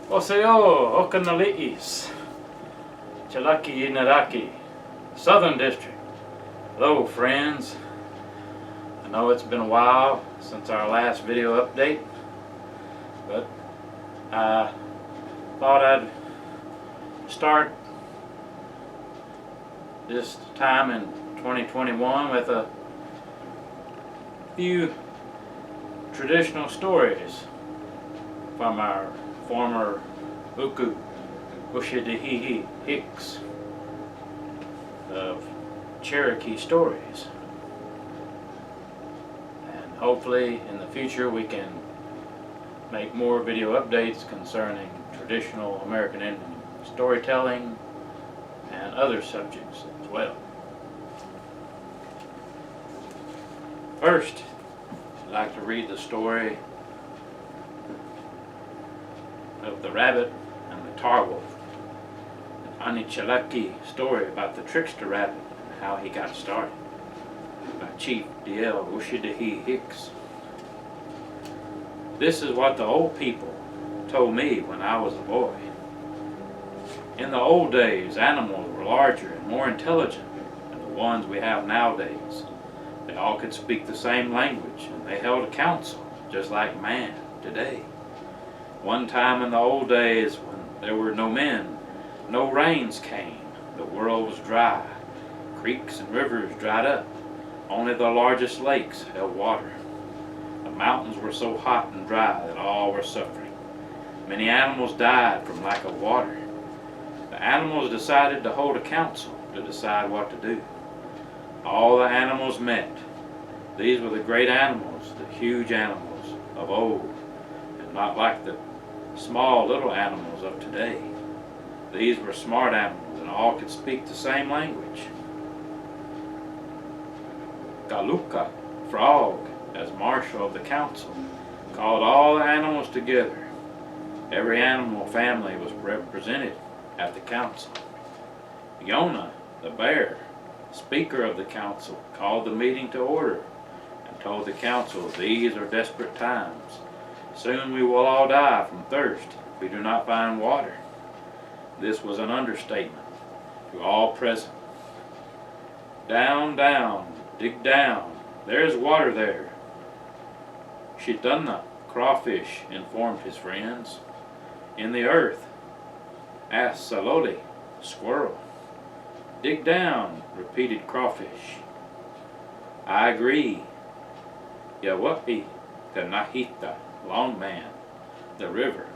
Oseo Okanali'is, Chalaki Naraki, Southern District. Hello friends. I know it's been a while since our last video update, but I thought I'd start this time in 2021 with a few traditional stories from our former UGU Hicks of Cherokee stories. And hopefully in the future we can make more video updates concerning traditional American Indian storytelling and other subjects as well. First, I'd like to read the story of the rabbit and the tar wolf, an Ani-tsalagi story about the trickster rabbit and how he got started, by Chief D.L. Hicks. This is what the old people told me when I was a boy. In the old days, animals were larger and more intelligent than the ones we have nowadays. They all could speak the same language, and they held a council, just like man today. One time in the old days, when there were no men, no rains came, the world was dry, creeks and rivers dried up, only the largest lakes held water. The mountains were so hot and dry that all were suffering. Many animals died from lack of water. The animals decided to hold a council to decide what to do. All the animals met. These were the great animals, the huge animals of old, and not like the small little animals of today. These were smart animals and all could speak the same language. Galuka, frog, as marshal of the council, called all the animals together. Every animal family was represented at the council. Yona, the bear, speaker of the council, called the meeting to order and told the council, "These are desperate times. Soon we will all die from thirst if we do not find water." This was an understatement to all present. "Down, down, dig down. There's water there." Shitana, crawfish, informed his friends. "In the earth." Asked Saloli, squirrel. "Dig down," repeated crawfish. "I agree." Yawapi, Kanahita, long man, "The river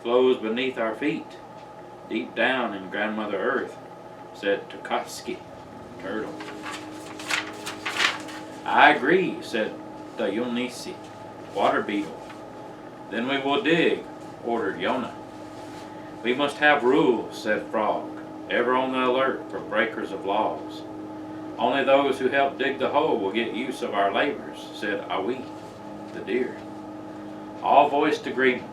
flows beneath our feet, deep down in grandmother earth," said Tukaski, turtle. "I agree," said the Yunisi, water beetle. "Then we will dig," ordered Yona. "We must have rules," said Frog, ever on the alert for breakers of laws. "Only those who help dig the hole will get use of our labors," said Awi, the deer. All voiced agreement.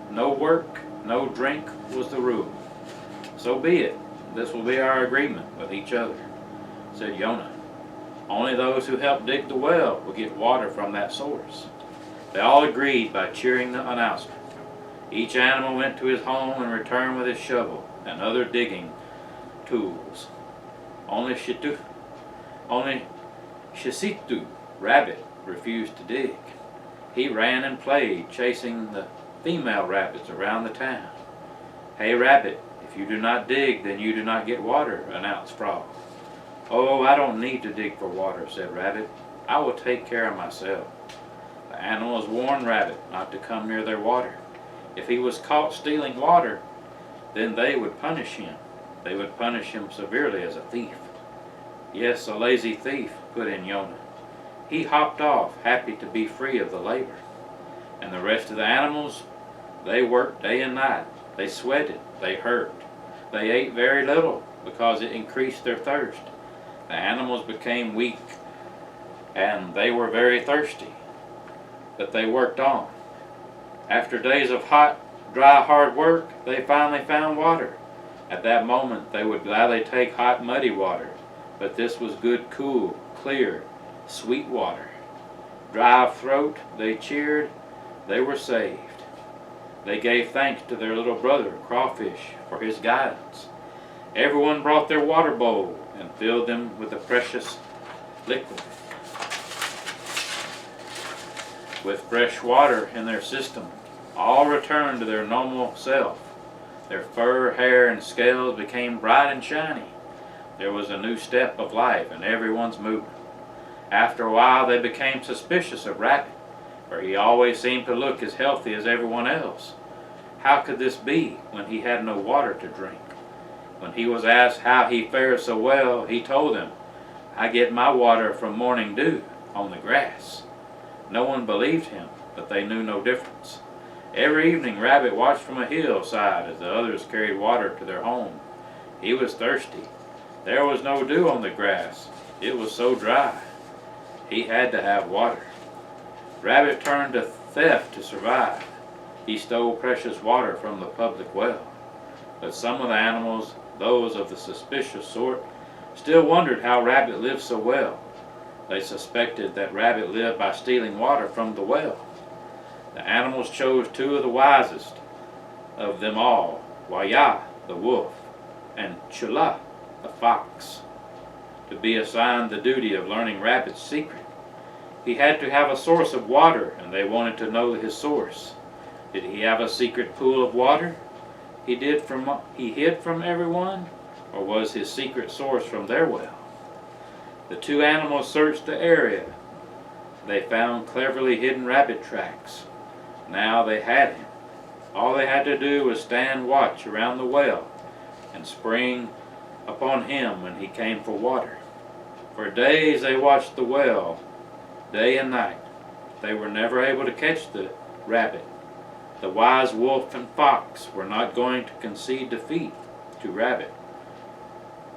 No work, no drink was the rule. "So be it. This will be our agreement with each other," said Yona. "Only those who help dig the well will get water from that source." They all agreed by cheering the announcement. Each animal went to his home and returned with his shovel and other digging tools. Only Shisitu, rabbit, refused to dig. He ran and played, chasing the female rabbits around the town. "Hey rabbit, if you do not dig, then you do not get water," announced Frog. "Oh, I don't need to dig for water," said Rabbit. "I will take care of myself." The animals warned Rabbit not to come near their water. If he was caught stealing water, then they would punish him. They would punish him severely as a thief. "Yes, a lazy thief," put in Yona. He hopped off, happy to be free of the labor. And the rest of the animals, they worked day and night. They sweated, they hurt. They ate very little because it increased their thirst. The animals became weak and they were very thirsty, but they worked on. After days of hot, dry, hard work, they finally found water. At that moment, they would gladly take hot, muddy water, but this was good, cool, clear, sweet water. dry of throat, they cheered, they were saved. They gave thanks to their little brother, Crawfish, for his guidance. Everyone brought their water bowl and filled them with the precious liquid. With fresh water in their system, all returned to their normal self. Their fur, hair, and scales became bright and shiny. There was a new step of life in everyone's movement. After a while, they became suspicious of Rabbit, for he always seemed to look as healthy as everyone else. How could this be when he had no water to drink? When he was asked how he fared so well, he told them, "I get my water from morning dew on the grass." No one believed him, but they knew no difference. Every evening Rabbit watched from a hillside as the others carried water to their home. He was thirsty. There was no dew on the grass. It was so dry. He had to have water. Rabbit turned to theft to survive. He stole precious water from the public well. But some of the animals, those of the suspicious sort, still wondered how Rabbit lived so well. They suspected that Rabbit lived by stealing water from the well. The animals chose two of the wisest of them all, Waya, the wolf, and Chula, the fox, to be assigned the duty of learning Rabbit's secret. He had to have a source of water, and they wanted to know his source. Did he have a secret pool of water he hid from everyone, or was his secret source from their well? The two animals searched the area. They found cleverly hidden rabbit tracks. Now they had him. All they had to do was stand watch around the well and spring upon him when he came for water. For days they watched the well, day and night. They were never able to catch the rabbit. The wise wolf and fox were not going to concede defeat to Rabbit.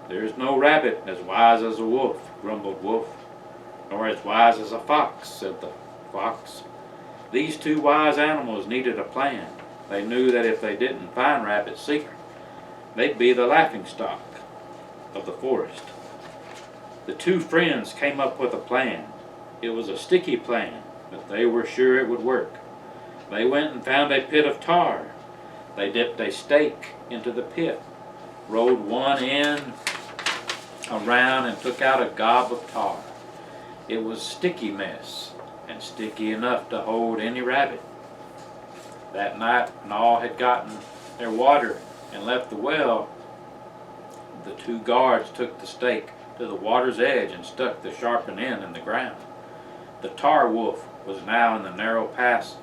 "There's no rabbit as wise as a wolf," grumbled Wolf. "Nor as wise as a fox," said the fox. These two wise animals needed a plan. They knew that if they didn't find Rabbit's secret, they'd be the laughingstock of the forest. The two friends came up with a plan. It was a sticky plan, but they were sure it would work. They went and found a pit of tar. They dipped a stake into the pit, rolled one end around, and took out a gob of tar. It was sticky mess, and sticky enough to hold any rabbit. That night, when all had gotten their water and left the well, the two guards took the stake to the water's edge and stuck the sharpened end in the ground. The tar wolf was now in the narrow pass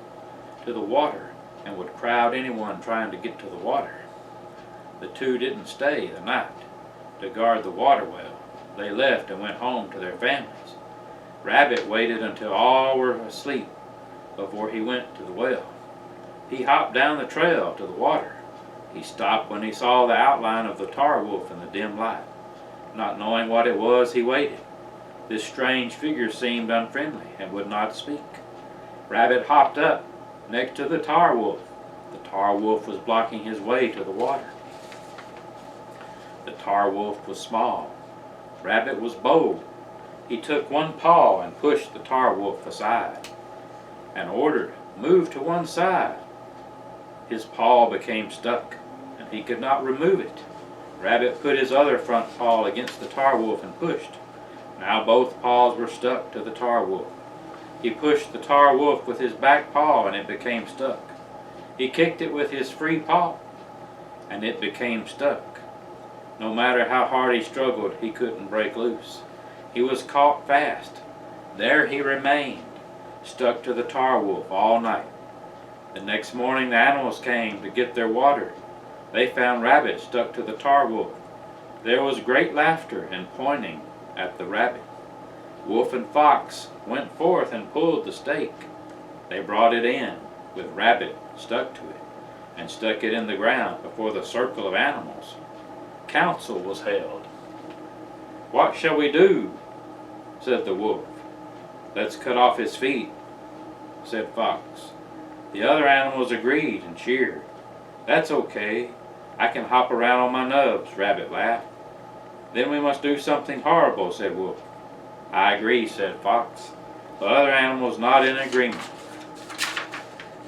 to the water and would crowd anyone trying to get to the water. The two didn't stay the night to guard the water well. They left and went home to their families. Rabbit waited until all were asleep before he went to the well. He hopped down the trail to the water. He stopped when he saw the outline of the tar wolf in the dim light. Not knowing what it was, he waited. This strange figure seemed unfriendly and would not speak. Rabbit hopped up next to the tar wolf. The tar wolf was blocking his way to the water. The tar wolf was small. Rabbit was bold. He took one paw and pushed the tar wolf aside and ordered, "Move to one side." His paw became stuck and he could not remove it. Rabbit put his other front paw against the tar wolf and pushed. Now both paws were stuck to the tar wolf. He pushed the tar wolf with his back paw and it became stuck. He kicked it with his free paw and it became stuck. No matter how hard he struggled, he couldn't break loose. He was caught fast. There he remained, stuck to the tar wolf all night. The next morning the animals came to get their water. They found Rabbit stuck to the tar wolf. There was great laughter and pointing at the rabbit. Wolf and Fox went forth and pulled the stake. They brought it in with Rabbit stuck to it and stuck it in the ground before the circle of animals. Council was held. "What shall we do?" said the wolf. "Let's cut off his feet," said Fox. The other animals agreed and cheered. "That's okay. I can hop around on my nubs," Rabbit laughed. "Then we must do something horrible," said Wolf. "I agree," said Fox. The other animals nodded in agreement.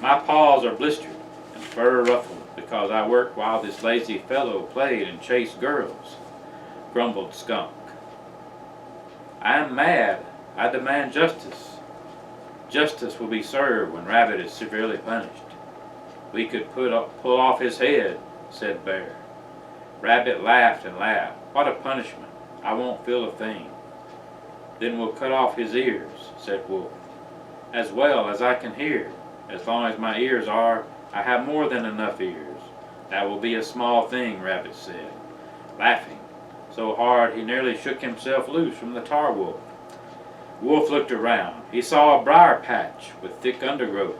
My paws are blistered and fur ruffled because I worked while this lazy fellow played and chased girls, grumbled Skunk. I am mad. I demand justice. Justice will be served when Rabbit is severely punished. We could pull off his head, said Bear. Rabbit laughed and laughed. What a punishment. I won't feel a thing. Then we'll cut off his ears, said Wolf. As well as I can hear. As long as my ears are, I have more than enough ears. That will be a small thing, Rabbit said, laughing so hard he nearly shook himself loose from the tar wolf. Wolf looked around. He saw a briar patch with thick undergrowth.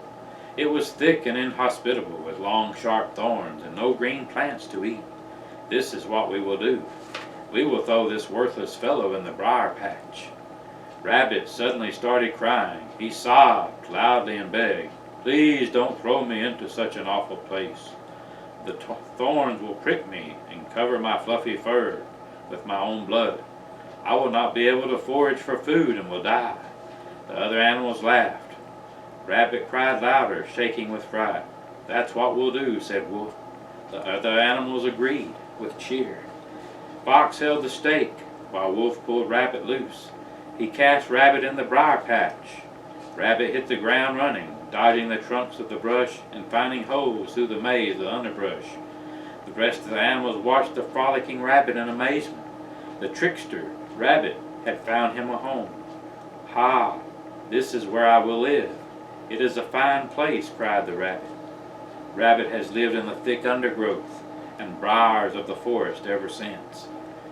It was thick and inhospitable, with long sharp thorns and no green plants to eat. This is what we will do. We will throw this worthless fellow in the briar patch. Rabbit suddenly started crying. He sobbed loudly and begged, Please don't throw me into such an awful place. The thorns will prick me and cover my fluffy fur with my own blood. I will not be able to forage for food and will die. The other animals laughed. Rabbit cried louder, shaking with fright. That's what we'll do, said Wolf. The other animals agreed with cheer. Fox held the stake while Wolf pulled Rabbit loose. He cast Rabbit in the briar patch. Rabbit hit the ground running, dodging the trunks of the brush and finding holes through the maze of underbrush. The rest of the animals watched the frolicking Rabbit in amazement. The trickster, Rabbit, had found him a home. Ha! This is where I will live. It is a fine place, cried the Rabbit. Rabbit has lived in the thick undergrowth and briars of the forest ever since.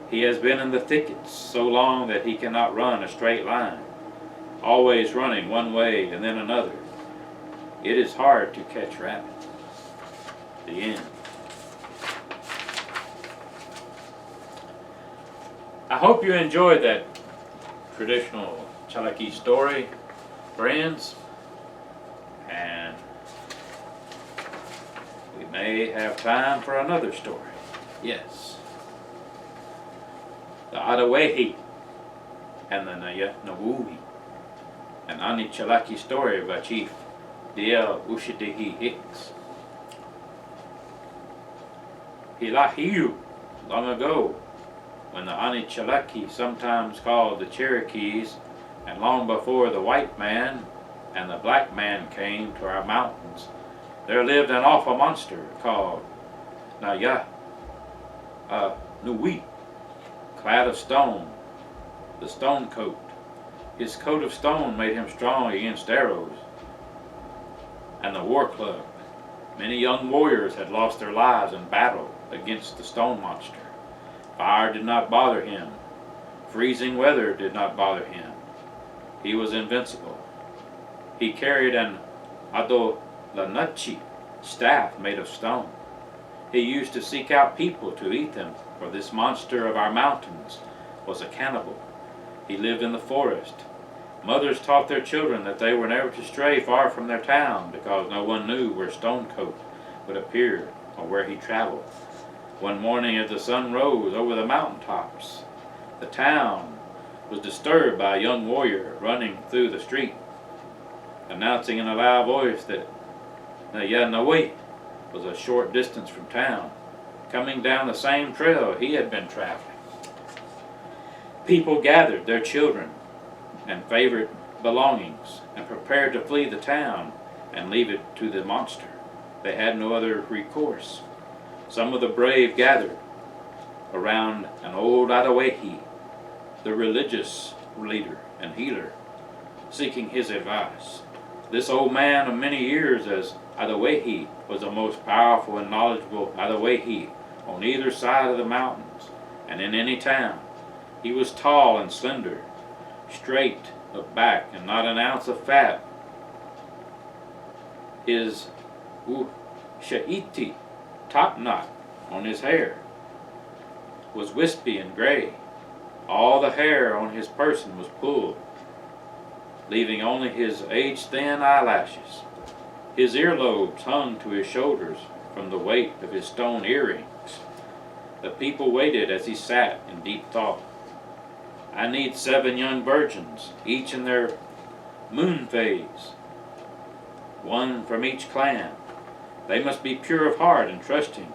He has been in the thickets so long that he cannot run a straight line, always running one way and then another. It is hard to catch Rabbit. The end. I hope you enjoyed that traditional Tsalagi story, friends, and we may have time for another story. Yes. The Adawehi and the Nawui, an Ani-tsalagi story by Chief D.L. Hicks. Hilahiu, long ago, when the Ani-tsalagi, sometimes called the Cherokees, and long before the white man and the black man came to our mountains, there lived an awful monster called Nui, clad of stone, the stone coat. His coat of stone made him strong against arrows and the war club. Many young warriors had lost their lives in battle against the stone monster. Fire did not bother him. Freezing weather did not bother him. He was invincible. He carried an adolanachi, staff made of stone. He used to seek out people to eat them, for this monster of our mountains was a cannibal. He lived in the forest. Mothers taught their children that they were never to stray far from their town, because no one knew where Stonecoat would appear or where he traveled. One morning as the sun rose over the mountain tops, the town was disturbed by a young warrior running through the street, announcing in a loud voice that Nayanaway was a short distance from town, coming down the same trail he had been traveling. People gathered their children and favorite belongings and prepared to flee the town and leave it to the monster. They had no other recourse. Some of the brave gathered around an old Adawehi, the religious leader and healer, seeking his advice. This old man of many years as Adawehi was the most powerful and knowledgeable Adawehi on either side of the mountains and in any town. He was tall and slender, straight of back and not an ounce of fat. His sha'iti, top knot on his hair, was wispy and gray. All the hair on his person was pulled, leaving only his age-thin eyelashes. His earlobes hung to his shoulders from the weight of his stone earrings. The people waited as he sat in deep thought. I need 7 young virgins, each in their moon phase, one from each clan. They must be pure of heart and trusting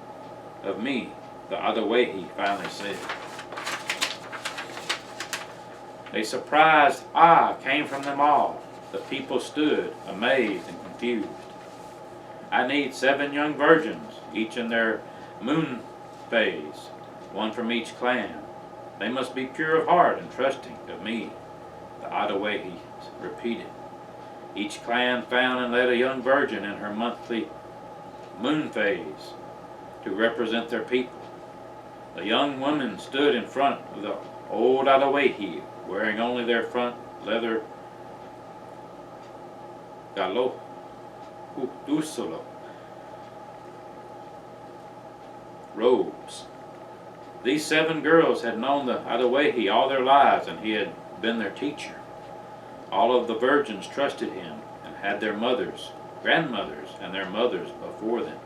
of me, the Adawehi finally said. A surprised ah came from them all. The people stood, amazed and confused. I need 7 young virgins, each in their moon phase, one from each clan. They must be pure of heart and trusting of me, the Adawehi repeated. Each clan found and led a young virgin in her monthly moon phase to represent their people. The young women stood in front of the old Adawehi, wearing only their front leather galo usolo robes. These 7 girls had known the Adawehi all their lives, and he had been their teacher. All of the virgins trusted him and had their mothers, grandmothers, and their mothers before them.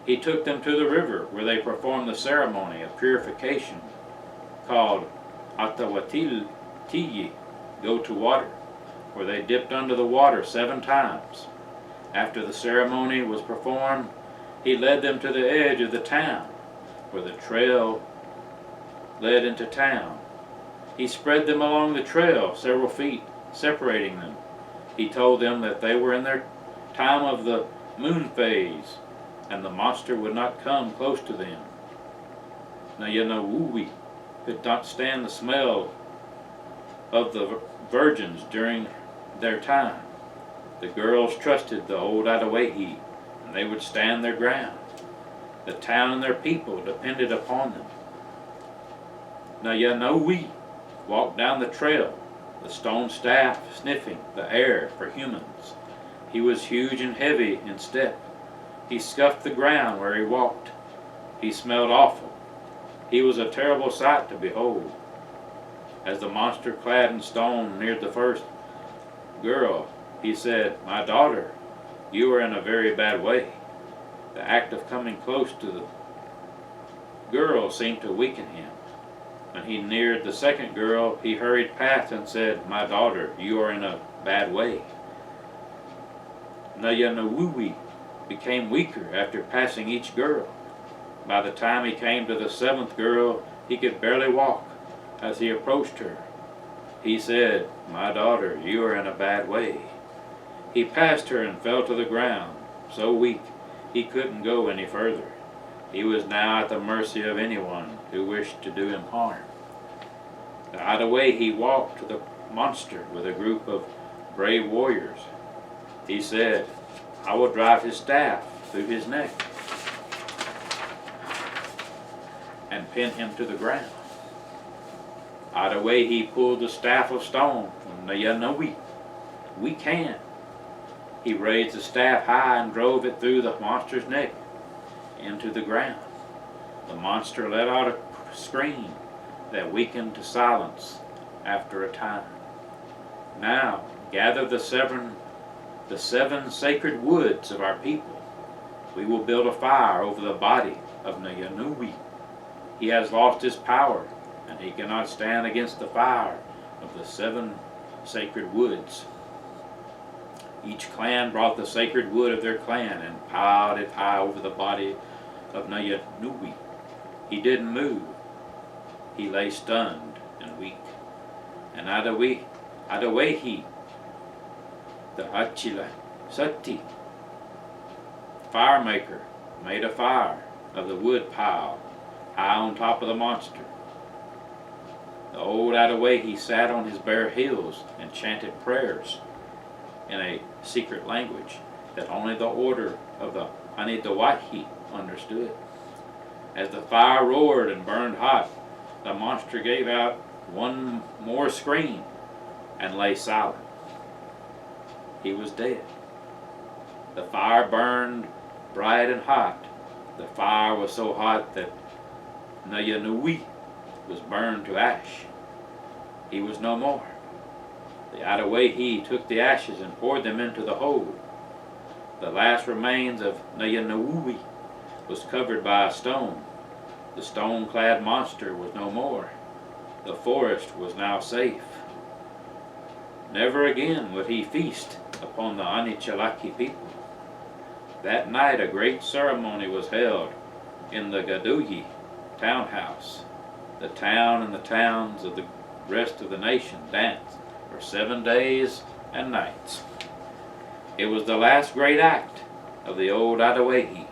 He took them to the river where they performed the ceremony of purification called Atawatiyi, go to water, where they dipped under the water 7 times. After the ceremony was performed, he led them to the edge of the town, where the trail led into town. He spread them along the trail several feet, separating them. He told them that they were in their time of the moon phase, and the monster would not come close to them. Nayanawuwi could not stand the smell of the virgins during their time. The girls trusted the old Adawehi, and they would stand their ground. The town and their people depended upon them. Nayanawi walked down the trail, the stone staff sniffing the air for humans. He was huge and heavy in step. He scuffed the ground where he walked. He smelled awful. He was a terrible sight to behold. As the monster clad in stone neared the first girl, he said, "My daughter, you are in a very bad way." The act of coming close to the girl seemed to weaken him. When he neared the second girl, he hurried past and said, "My daughter, you are in a bad way." Nayanawuwi became weaker after passing each girl. By the time he came to the 7th girl, he could barely walk. As he approached her, he said, "My daughter, you are in a bad way." He passed her and fell to the ground, so weak he couldn't go any further. He was now at the mercy of anyone who wished to do him harm. The Adawehi walked to the monster with a group of brave warriors. He said, "I will drive his staff through his neck and pin him to the ground." Adawehi pulled the staff of stone from Nayanawi. "We can." He raised the staff high and drove it through the monster's neck into the ground. The monster let out a scream that weakened to silence after a time. "Now gather the 7 sacred woods of our people. We will build a fire over the body of Nayanui. He has lost his power, and he cannot stand against the fire of the 7 sacred woods." Each clan brought the sacred wood of their clan and piled it high over the body of Nayanui. He didn't move. He lay stunned and weak. And Adawehi, the Achila Sati fire maker, made a fire of the wood pile high on top of the monster. The old Adawehi sat on his bare heels and chanted prayers in a secret language that only the order of the Ani-tsalagi understood. As the fire roared and burned hot, the monster gave out one more scream and lay silent. He was dead. The fire burned bright and hot. The fire was so hot that Nayanui was burned to ash. He was no more. The Adawehi took the ashes and poured them into the hole. The last remains of Nayanui was covered by a stone. The stone-clad monster was no more. The forest was now safe. Never again would he feast upon the Ani-tsalagi people. That night a great ceremony was held in the UGU townhouse. The town and the towns of the rest of the nation danced for 7 days and nights. It was the last great act of the old Adawahi.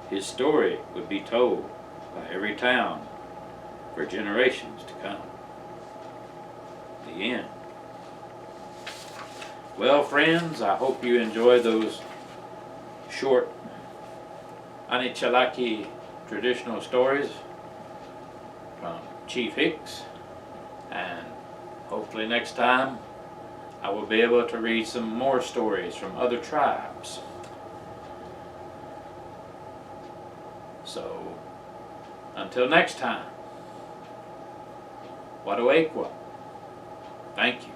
His story would be told by every town for generations to come. The end. Well, friends, I hope you enjoyed those short Ani-tsalagi traditional stories from Chief Hicks, and hopefully next time I will be able to read some more stories from other tribes. So, until next time, Wadawaekwa. Thank you.